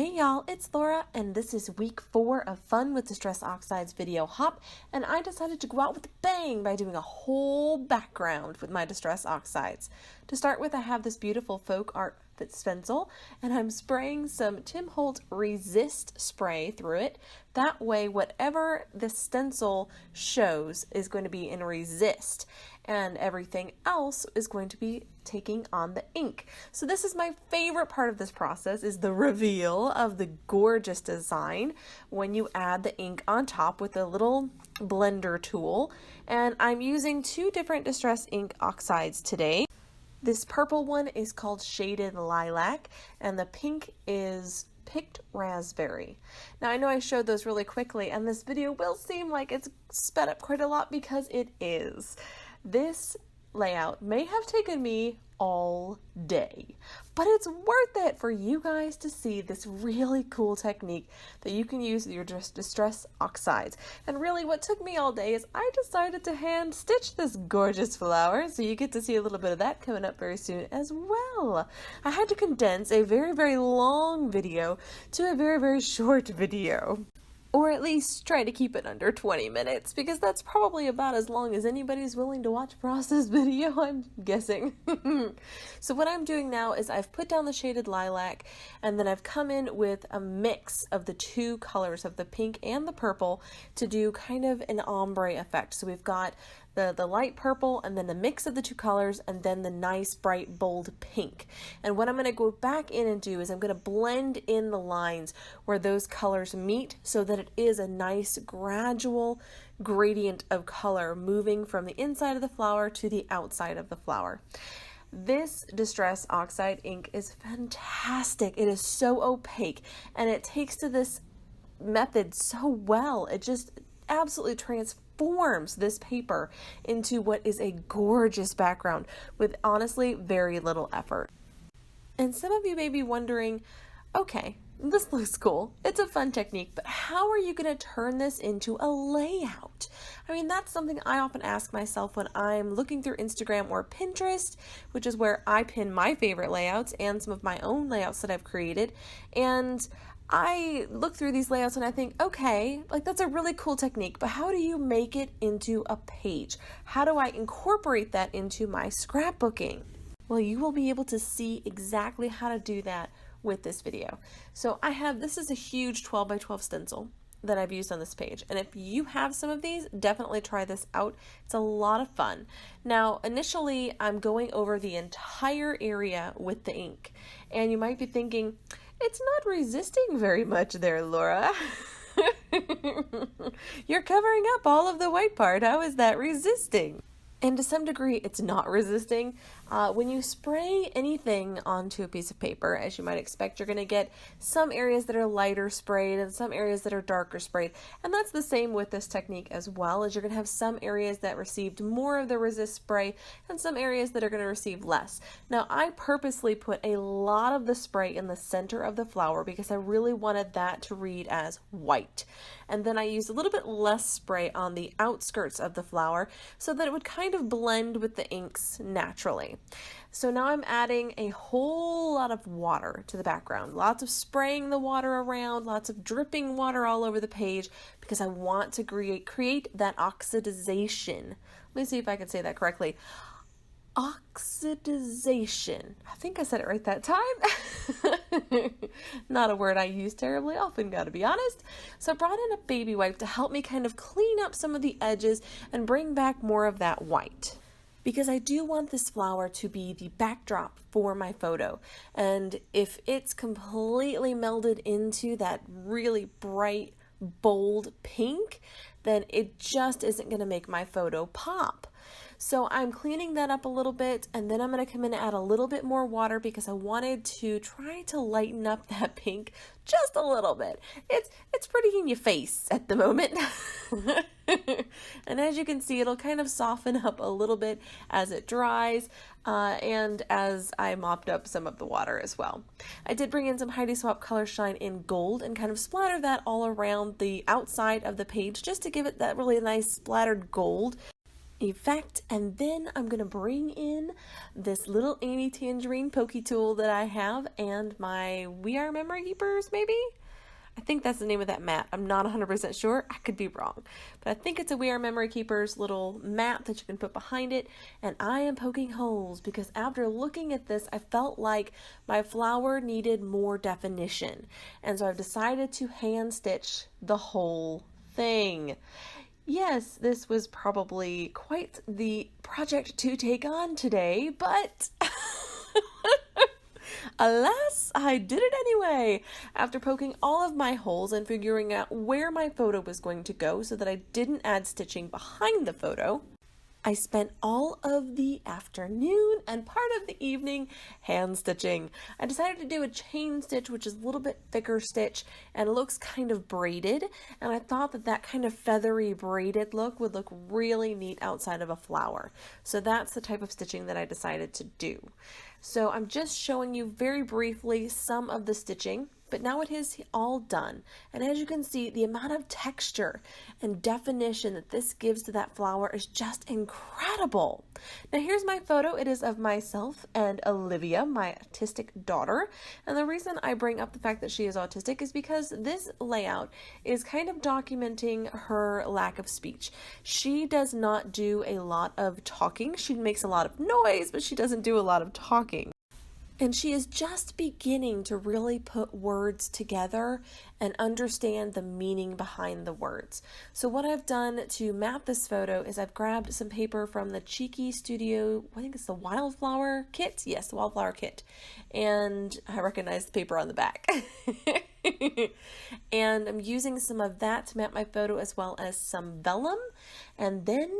Hey y'all, it's Laura, and this is week 4 of Fun with Distress Oxides video hop, and I decided to go out with a bang by doing a whole background with my Distress Oxides. To start with, I have this beautiful folk art stencil, and I'm spraying some Tim Holtz Resist spray through it. That way, whatever the stencil shows is going to be in resist, and everything else is going to be taking on the ink. So this is my favorite part of this process, is the reveal of the gorgeous design when you add the ink on top with a little blender tool. And I'm using 2 different Distress ink oxides today. This purple one is called Shaded Lilac, and the pink is Picked Raspberry. Now I know I showed those really quickly, and this video will seem like it's sped up quite a lot because it is. This layout may have taken me all day, but it's worth it for you guys to see this really cool technique that you can use with your Distress Oxides. And really what took me all day is I decided to hand stitch this gorgeous flower, so you get to see a little bit of that coming up very soon as well. I had to condense a very, very long video to a very, very short video. Or at least try to keep it under 20 minutes, because that's probably about as long as anybody's willing to watch a process video, I'm guessing. So what I'm doing now is I've put down the Shaded Lilac, and then I've come in with a mix of the 2 colors of the pink and the purple to do kind of an ombre effect. So we've got the light purple, and then the mix of the 2 colors, and then the nice bright bold pink. And what I'm going to go back in and do is I'm going to blend in the lines where those colors meet so that it is a nice gradual gradient of color moving from the inside of the flower to the outside of the flower. This Distress Oxide ink is fantastic. It is so opaque, and it takes to this method so well. It just absolutely transforms this paper into what is a gorgeous background with honestly very little effort. And some of you may be wondering, okay, this looks cool, it's a fun technique, but how are you going to turn this into a layout? I mean, that's something I often ask myself when I'm looking through Instagram or Pinterest, which is where I pin my favorite layouts and some of my own layouts that I've created. And I look through these layouts and I think, okay, like that's a really cool technique, but how do you make it into a page? How do I incorporate that into my scrapbooking? Well, you will be able to see exactly how to do that with this video. So this is a huge 12 by 12 stencil that I've used on this page. And if you have some of these, definitely try this out. It's a lot of fun. Now, initially, I'm going over the entire area with the ink. And you might be thinking, it's not resisting very much there, Laura. You're covering up all of the white part. How is that resisting? And to some degree, it's not resisting. When you spray anything onto a piece of paper, as you might expect, you're going to get some areas that are lighter sprayed and some areas that are darker sprayed. And that's the same with this technique as well, as you're going to have some areas that received more of the resist spray and some areas that are going to receive less. Now, I purposely put a lot of the spray in the center of the flower because I really wanted that to read as white. And then I used a little bit less spray on the outskirts of the flower so that it would kind of blend with the inks naturally. So now I'm adding a whole lot of water to the background. Lots of spraying the water around, lots of dripping water all over the page because I want to create that oxidization. Let me see if I can say that correctly. Oxidization. I think I said it right that time. Not a word I use terribly often, gotta be honest. So I brought in a baby wipe to help me kind of clean up some of the edges and bring back more of that white. Because I do want this flower to be the backdrop for my photo. And if it's completely melded into that really bright, bold pink, then it just isn't going to make my photo pop. So I'm cleaning that up a little bit, and then I'm going to come in and add a little bit more water because I wanted to try to lighten up that pink just a little bit. It's pretty in your face at the moment. And as you can see, it'll kind of soften up a little bit as it dries and as I mopped up some of the water as well. I did bring in some Heidi Swapp Color Shine in gold and kind of splatter that all around the outside of the page just to give it that really nice splattered gold. effect. And then I'm going to bring in this little Amy Tangerine pokey tool that I have and my We Are Memory Keepers, maybe? I think that's the name of that mat. I'm not 100% sure. I could be wrong. But I think it's a We Are Memory Keepers little mat that you can put behind it. And I am poking holes because after looking at this, I felt like my flower needed more definition. And so I've decided to hand stitch the whole thing. Yes, this was probably quite the project to take on today, but alas, I did it anyway. After poking all of my holes and figuring out where my photo was going to go so that I didn't add stitching behind the photo, I spent all of the afternoon and part of the evening hand stitching. I decided to do a chain stitch, which is a little bit thicker stitch and looks kind of braided. And I thought that that kind of feathery braided look would look really neat outside of a flower. So that's the type of stitching that I decided to do. So I'm just showing you very briefly some of the stitching, but now it is all done. And as you can see, the amount of texture and definition that this gives to that flower is just incredible. Now here's my photo. It is of myself and Olivia, my autistic daughter. And the reason I bring up the fact that she is autistic is because this layout is kind of documenting her lack of speech. She does not do a lot of talking. She makes a lot of noise, but she doesn't do a lot of talking. And she is just beginning to really put words together and understand the meaning behind the words. So what I've done to map this photo is I've grabbed some paper from the Cheeky Studio, I think it's the Wildflower Kit? Yes, the Wildflower Kit. And I recognize the paper on the back. And I'm using some of that to map my photo as well as some vellum. And then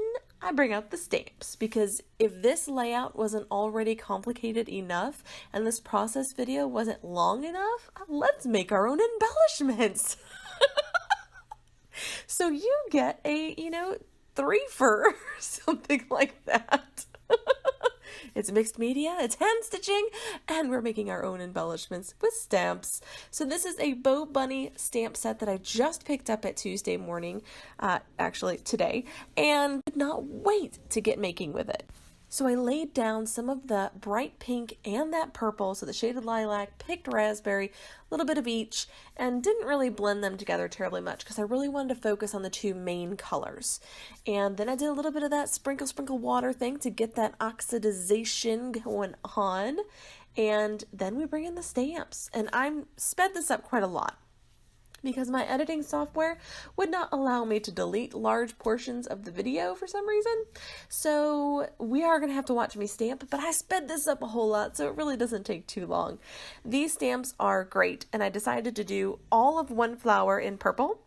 I bring out the stamps, because if this layout wasn't already complicated enough and this process video wasn't long enough, let's make our own embellishments. So you get a, three-fer, something like that. It's mixed media, it's hand stitching, and we're making our own embellishments with stamps. So this is a Bow Bunny stamp set that I just picked up at Tuesday morning, actually today, and could not wait to get making with it. So I laid down some of the bright pink and that purple, so the shaded lilac, picked raspberry, a little bit of each, and didn't really blend them together terribly much because I really wanted to focus on the two main colors. And then I did a little bit of that sprinkle water thing to get that oxidization going on. And then we bring in the stamps. And I sped this up quite a lot, because my editing software would not allow me to delete large portions of the video for some reason. So we are going to have to watch me stamp, but I sped this up a whole lot, so it really doesn't take too long. These stamps are great, and I decided to do all of one flower in purple,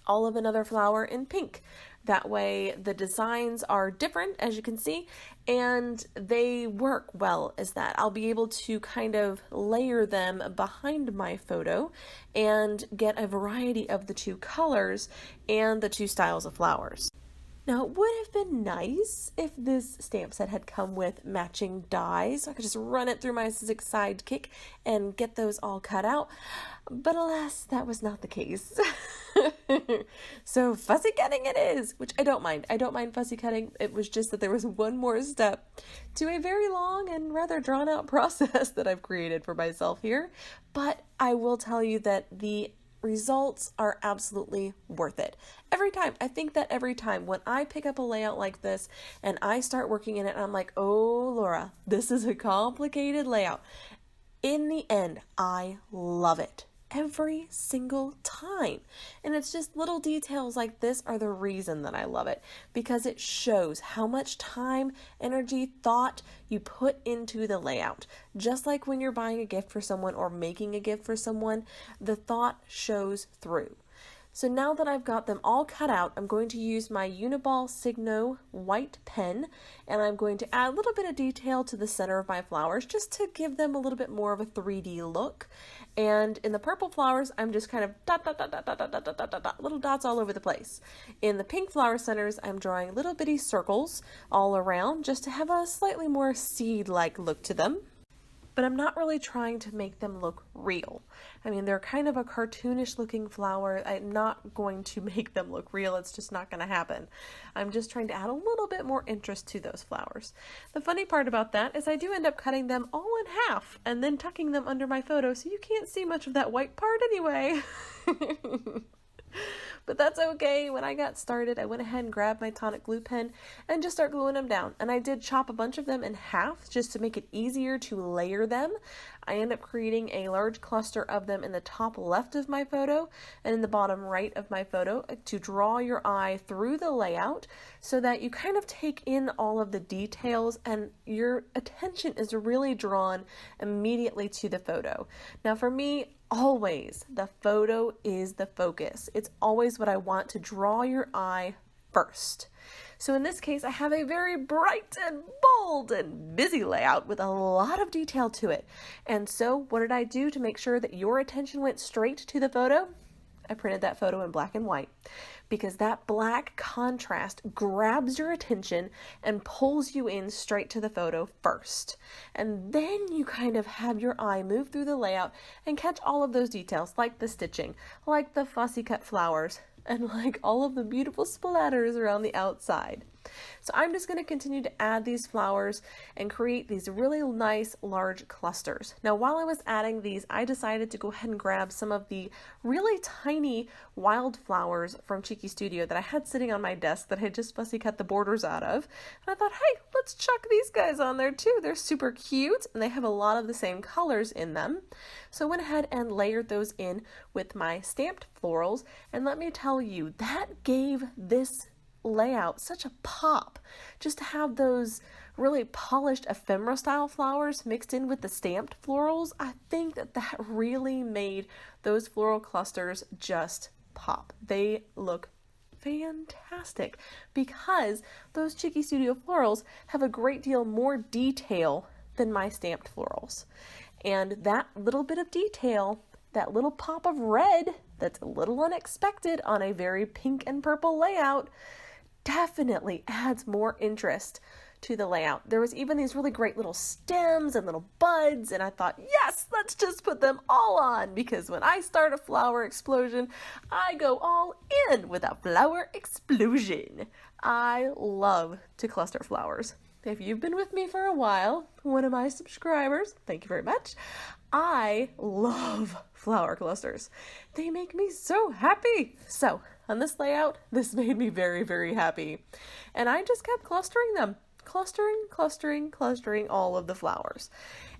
all of another flower in pink. That way the designs are different, as you can see, and they work well as that. I'll be able to kind of layer them behind my photo and get a variety of the two colors and the two styles of flowers. Now, it would have been nice if this stamp set had come with matching dies, so I could just run it through my Sidekick and get those all cut out, but alas, that was not the case. So fussy cutting it is, which I don't mind. I don't mind fussy cutting. It was just that there was one more step to a very long and rather drawn out process that I've created for myself here, but I will tell you that the results are absolutely worth it. Every time, I think that every time when I pick up a layout like this and I start working in it, I'm like, oh, Laura, this is a complicated layout. In the end, I love it every single time. And it's just little details like this are the reason that I love it, because it shows how much time, energy, thought you put into the layout. Just like when you're buying a gift for someone or making a gift for someone, the thought shows through. So now that I've got them all cut out, I'm going to use my Uniball Signo white pen, and I'm going to add a little bit of detail to the center of my flowers just to give them a little bit more of a 3D look. And in the purple flowers, I'm just kind of little dots all over the place. In the pink flower centers, I'm drawing little bitty circles all around just to have a slightly more seed-like look to them. but I'm not really trying to make them look real. I mean, they're kind of a cartoonish looking flower. I'm not going to make them look real. It's just not going to happen. I'm just trying to add a little bit more interest to those flowers. The funny part about that is I do end up cutting them all in half and then tucking them under my photo, so you can't see much of that white part anyway. But that's okay. When I got started, I went ahead and grabbed my tonic glue pen and just start gluing them down. And I did chop a bunch of them in half just to make it easier to layer them. I end up creating a large cluster of them in the top left of my photo and in the bottom right of my photo to draw your eye through the layout so that you kind of take in all of the details and your attention is really drawn immediately to the photo. Now for me, always the photo is the focus. It's always what I want to draw your eye first. So in this case, I have a very bright and bold and busy layout with a lot of detail to it. And so what did I do to make sure that your attention went straight to the photo? I printed that photo in black and white because that black contrast grabs your attention and pulls you in straight to the photo first. And then you kind of have your eye move through the layout and catch all of those details, like the stitching, like the fussy cut flowers, and like all of the beautiful splatters around the outside. So I'm just going to continue to add these flowers and create these really nice large clusters. Now while I was adding these, I decided to go ahead and grab some of the really tiny wildflowers from Cheeky Studio that I had sitting on my desk that I just fussy cut the borders out of. And I thought, hey, let's chuck these guys on there too. They're super cute and they have a lot of the same colors in them. So I went ahead and layered those in with my stamped florals, and let me tell you, that gave this layout such a pop. Just to have those really polished ephemera style flowers mixed in with the stamped florals, I think that really made those floral clusters just pop. They look fantastic because those Cheeky Studio florals have a great deal more detail than my stamped florals. And that little bit of detail, that little pop of red that's a little unexpected on a very pink and purple layout, definitely adds more interest to the layout. There was even these really great little stems and little buds, and I thought, yes, let's just put them all on, because when I start a flower explosion, I go all in with a flower explosion. I love to cluster flowers. If you've been with me for a while, one of my subscribers, thank you very much, I love flower clusters. They make me so happy. So on this layout, this made me very, very happy. And I just kept clustering them. Clustering all of the flowers.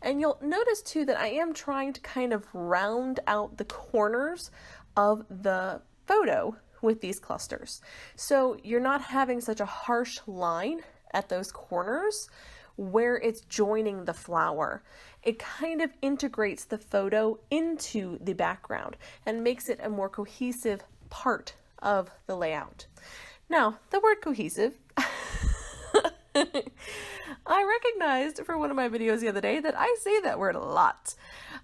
And you'll notice too that I am trying to kind of round out the corners of the photo with these clusters. So you're not having such a harsh line at those corners where it's joining the flower. It kind of integrates the photo into the background and makes it a more cohesive part of the layout. Now, the word cohesive, I recognized for one of my videos the other day that I say that word a lot.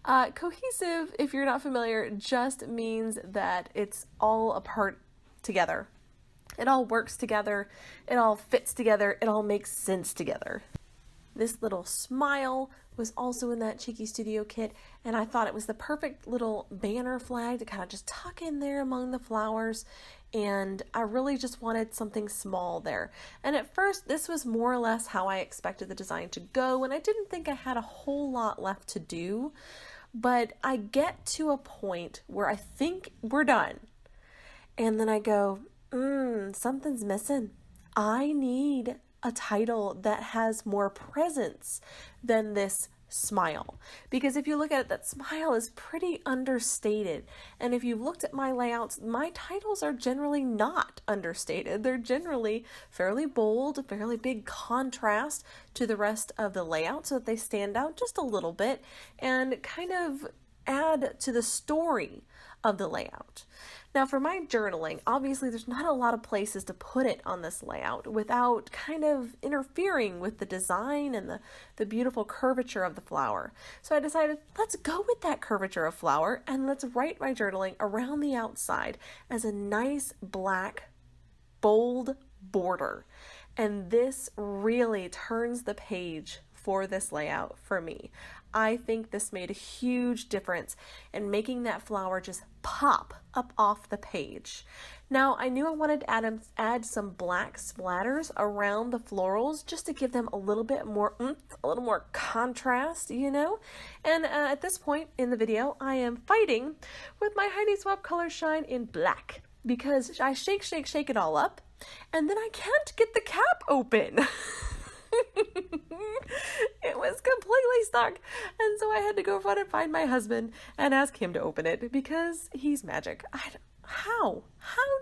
Cohesive, if you're not familiar, just means that it's all a part together. It all works together, it all fits together, it all makes sense together. This little smile was also in that Cheeky Studio kit, and I thought it was the perfect little banner flag to kind of just tuck in there among the flowers, and I really just wanted something small there. And at first, this was more or less how I expected the design to go, and I didn't think I had a whole lot left to do, but I get to a point where I think we're done, and then I go, something's missing. I need a title that has more presence than this smile. Because if you look at it, that smile is pretty understated. And if you've looked at my layouts, my titles are generally not understated. They're generally fairly bold, fairly big contrast to the rest of the layout so that they stand out just a little bit and kind of add to the story of the layout. Now for my journaling, obviously there's not a lot of places to put it on this layout without kind of interfering with the design and the beautiful curvature of the flower. So I decided, let's go with that curvature of flower and let's write my journaling around the outside as a nice black, bold border. And this really turns the page for this layout for me. I think this made a huge difference in making that flower just pop up off the page. Now, I knew I wanted to add some black splatters around the florals just to give them a little bit more oomph, a little more contrast, you know? And at this point in the video, I am fighting with my Heidi Swapp Color Shine in black because I shake it all up, and then I can't get the cap open. It was completely stuck, and so I had to go run and find my husband and ask him to open it because he's magic. How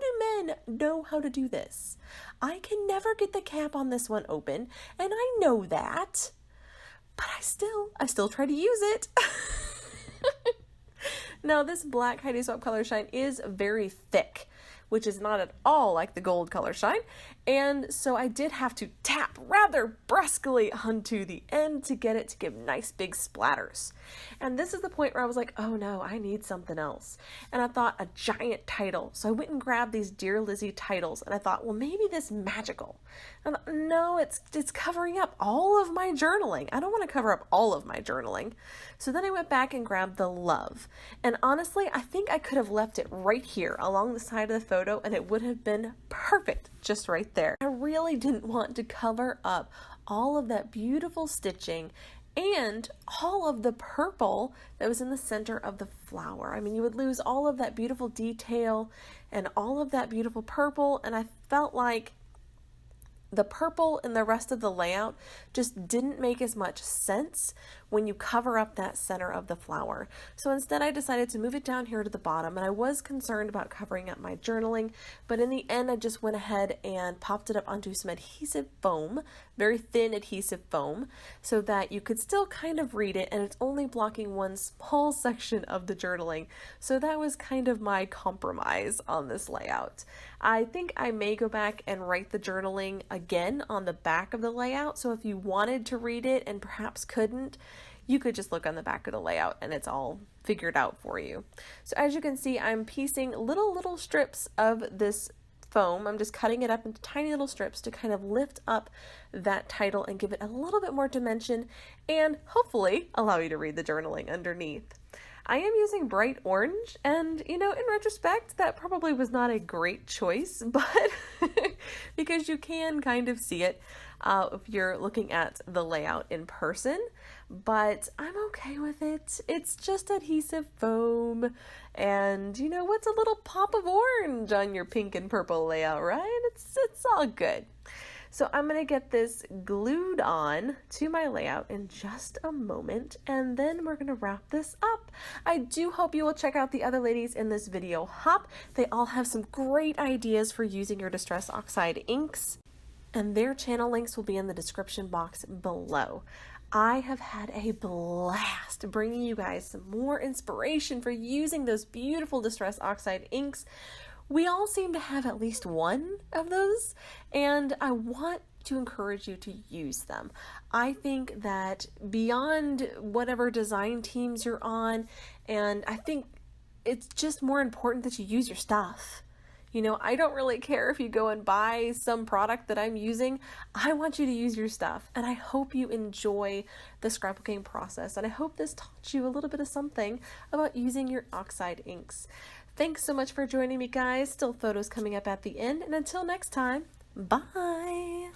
do men know how to do this? I can never get the cap on this one open, and I know that, but I still try to use it. Now, this black Heidi Swapp Color Shine is very thick, which is not at all like the gold Color Shine, and so I did have to tap rather brusquely onto the end to get it to give nice big splatters. And this is the point where I was like, oh no, I need something else. And I thought a giant title. So I went and grabbed these Dear Lizzie titles, and I thought, well, maybe this magical. And no, it's covering up all of my journaling. I don't want to cover up all of my journaling. So then I went back and grabbed the love. And honestly, I think I could have left it right here along the side of the photo, and it would have been perfect just right there. I really didn't want to cover up all of that beautiful stitching and all of the purple that was in the center of the flower. I mean, you would lose all of that beautiful detail and all of that beautiful purple, and I felt like the purple and the rest of the layout just didn't make as much sense when you cover up that center of the flower. So instead I decided to move it down here to the bottom, and I was concerned about covering up my journaling, but in the end I just went ahead and popped it up onto some adhesive foam, very thin adhesive foam, so that you could still kind of read it, and it's only blocking one small section of the journaling. So that was kind of my compromise on this layout. I think I may go back and write the journaling again on the back of the layout, so if you wanted to read it and perhaps couldn't, you could just look on the back of the layout and it's all figured out for you. So as you can see, I'm piecing little strips of this foam. I'm just cutting it up into tiny little strips to kind of lift up that title and give it a little bit more dimension and hopefully allow you to read the journaling underneath. I am using bright orange, and you know, in retrospect, that probably was not a great choice, but because you can kind of see it if you're looking at the layout in person, but I'm okay with it. It's just adhesive foam, and you know, what's a little pop of orange on your pink and purple layout, right? It's all good. So I'm going to get this glued on to my layout in just a moment, and then we're going to wrap this up. I do hope you will check out the other ladies in this video hop. They all have some great ideas for using your Distress Oxide inks, and their channel links will be in the description box below. I have had a blast bringing you guys some more inspiration for using those beautiful Distress Oxide inks. We all seem to have at least one of those, and I want to encourage you to use them. I think that beyond whatever design teams you're on, and I think it's just more important that you use your stuff. You know, I don't really care if you go and buy some product that I'm using. I want you to use your stuff, and I hope you enjoy the scrapbooking process, and I hope this taught you a little bit of something about using your Oxide inks. Thanks so much for joining me, guys. Still photos coming up at the end, and until next time, bye!